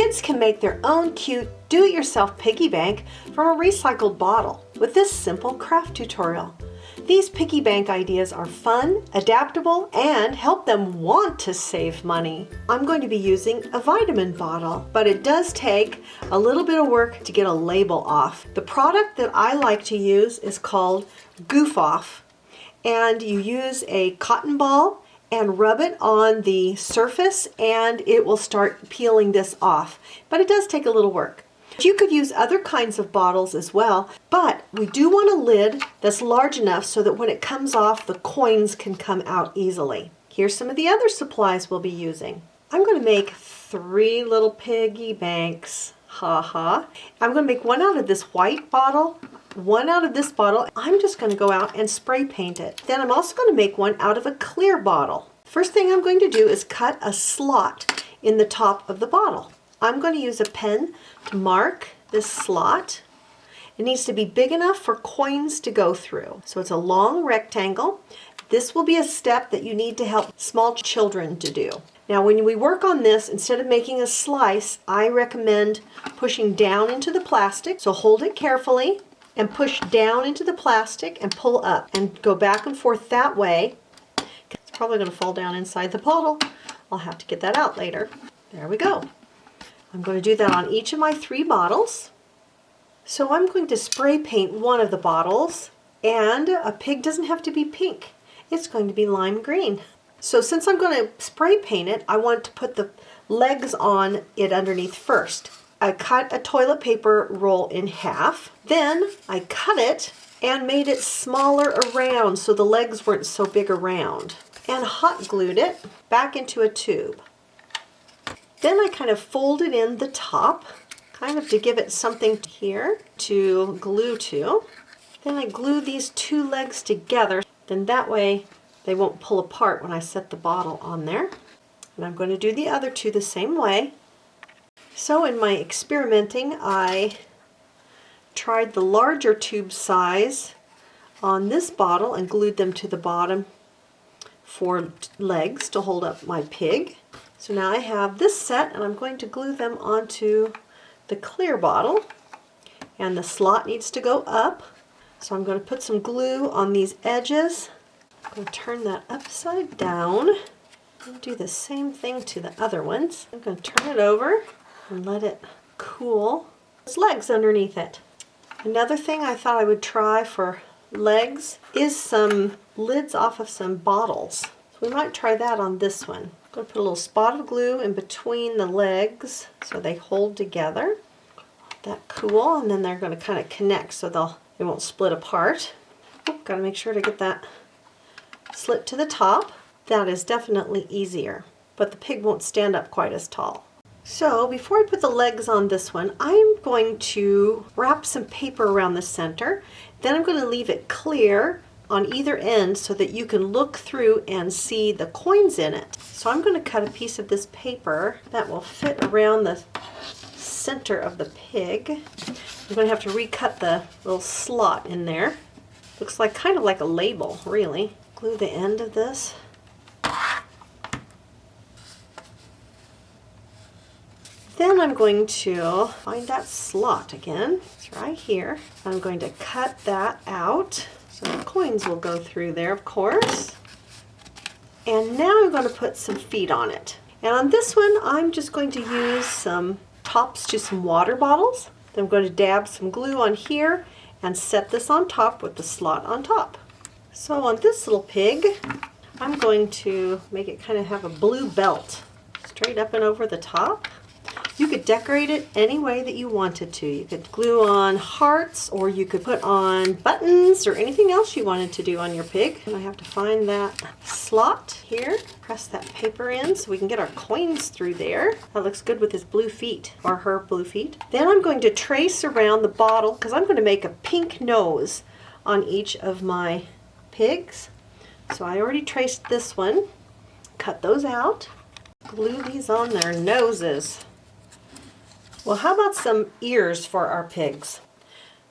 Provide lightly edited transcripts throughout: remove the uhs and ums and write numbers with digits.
Kids can make their own cute do-it-yourself piggy bank from a recycled bottle with this simple craft tutorial. These piggy bank ideas are fun, adaptable, and help them want to save money. I'm going to be using a vitamin bottle, but it does take a little bit of work to get a label off. The product that I like to use is called Goof Off, and you use a cotton ball and rub it on the surface and it will start peeling this off. But it does take a little work. You could use other kinds of bottles as well, but we do want a lid that's large enough so that when it comes off, the coins can come out easily. Here's some of the other supplies we'll be using. I'm going to make 3 little piggy banks. I'm going to make one out of this white bottle, one out of this bottle. I'm just going to go out and spray paint it. Then I'm also going to make one out of a clear bottle. First thing I'm going to do is cut a slot in the top of the bottle. I'm going to use a pen to mark this slot. It needs to be big enough for coins to go through. So it's a long rectangle. This will be a step that you need to help small children to do. Now when we work on this, instead of making a slice, I recommend pushing down into the plastic. So hold it carefully and push down into the plastic and pull up and go back and forth that way. It's probably going to fall down inside the bottle. I'll have to get that out later. There we go. I'm going to do that on each of my 3 bottles. So I'm going to spray paint one of the bottles, and a pig doesn't have to be pink. It's going to be lime green. So since I'm going to spray paint it, I want to put the legs on it underneath first. I cut a toilet paper roll in half. Then I cut it and made it smaller around so the legs weren't so big around. And hot glued it back into a tube. Then I kind of folded in the top, kind of to give it something here to glue to. Then I glue these 2 legs together, then that way they won't pull apart when I set the bottle on there. And I'm going to do the other 2 the same way. So in my experimenting, I tried the larger tube size on this bottle and glued them to the bottom for legs to hold up my pig. So now I have this set and I'm going to glue them onto the clear bottle, and the slot needs to go up. So I'm going to put some glue on these edges. I'm going to turn that upside down and do the same thing to the other ones. I'm going to turn it over and let it cool. There's legs underneath it. Another thing I thought I would try for legs is some lids off of some bottles. So we might try that on this one. I'm going to put a little spot of glue in between the legs so they hold together. That cool, and then they're going to kind of connect so they won't split apart. Got to make sure to get that slit to the top. That is definitely easier, but the pig won't stand up quite as tall. So before I put the legs on this one, I'm going to wrap some paper around the center. Then I'm going to leave it clear on either end so that you can look through and see the coins in it. So I'm going to cut a piece of this paper that will fit around the center of the pig. I'm going to have to recut the little slot in there. Looks like kind of like a label, really. Glue the end of this. Then I'm going to find that slot again. It's right here. I'm going to cut that out. So the coins will go through there, of course. And now I'm going to put some feet on it. And on this one, I'm just going to use some tops to some water bottles. Then I'm going to dab some glue on here and set this on top with the slot on top. So on this little pig, I'm going to make it kind of have a blue belt straight up and over the top. You could decorate it any way that you wanted to. You could glue on hearts, or you could put on buttons or anything else you wanted to do on your pig. And I have to find that slot here. Press that paper in so we can get our coins through there. That looks good with his blue feet, or her blue feet. Then I'm going to trace around the bottle because I'm going to make a pink nose on each of my pigs. So I already traced this one. Cut those out. Glue these on their noses. Well, how about some ears for our pigs?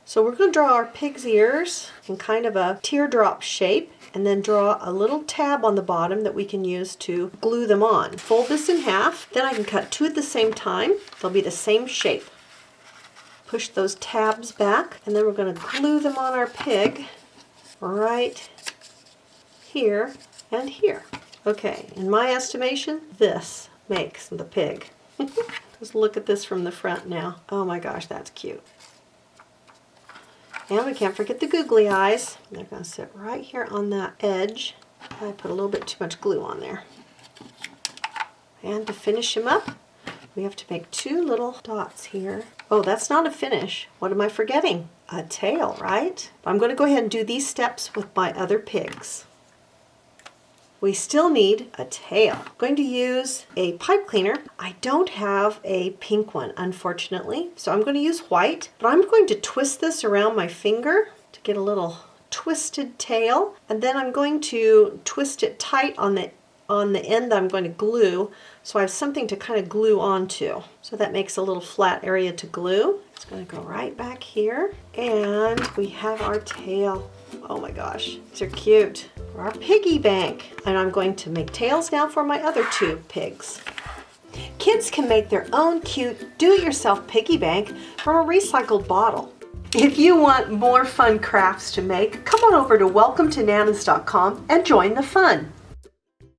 So we're going to draw our pig's ears in kind of a teardrop shape, and then draw a little tab on the bottom that we can use to glue them on. Fold this in half, then I can cut two at the same time. They'll be the same shape. Push those tabs back, and then we're going to glue them on our pig right here and here. Okay, in my estimation, this makes the pig. Just look at this from the front now. Oh my gosh, that's cute. And we can't forget the googly eyes. They're going to sit right here on that edge. I put a little bit too much glue on there. And to finish him up, we have to make two little dots here. Oh, that's not a finish. What am I forgetting? A tail, right? I'm going to go ahead and do these steps with my other pigs. We still need a tail. I'm going to use a pipe cleaner. I don't have a pink one, unfortunately, so I'm going to use white, but I'm going to twist this around my finger to get a little twisted tail, and then I'm going to twist it tight on the end that I'm going to glue, so I have something to kind of glue onto. So that makes a little flat area to glue. It's going to go right back here, and we have our tail. Oh my gosh, these are cute. For our piggy bank. And I'm going to make tails now for my other two pigs. Kids can make their own cute do-it-yourself piggy bank from a recycled bottle. If you want more fun crafts to make, come on over to welcometananas.com and join the fun.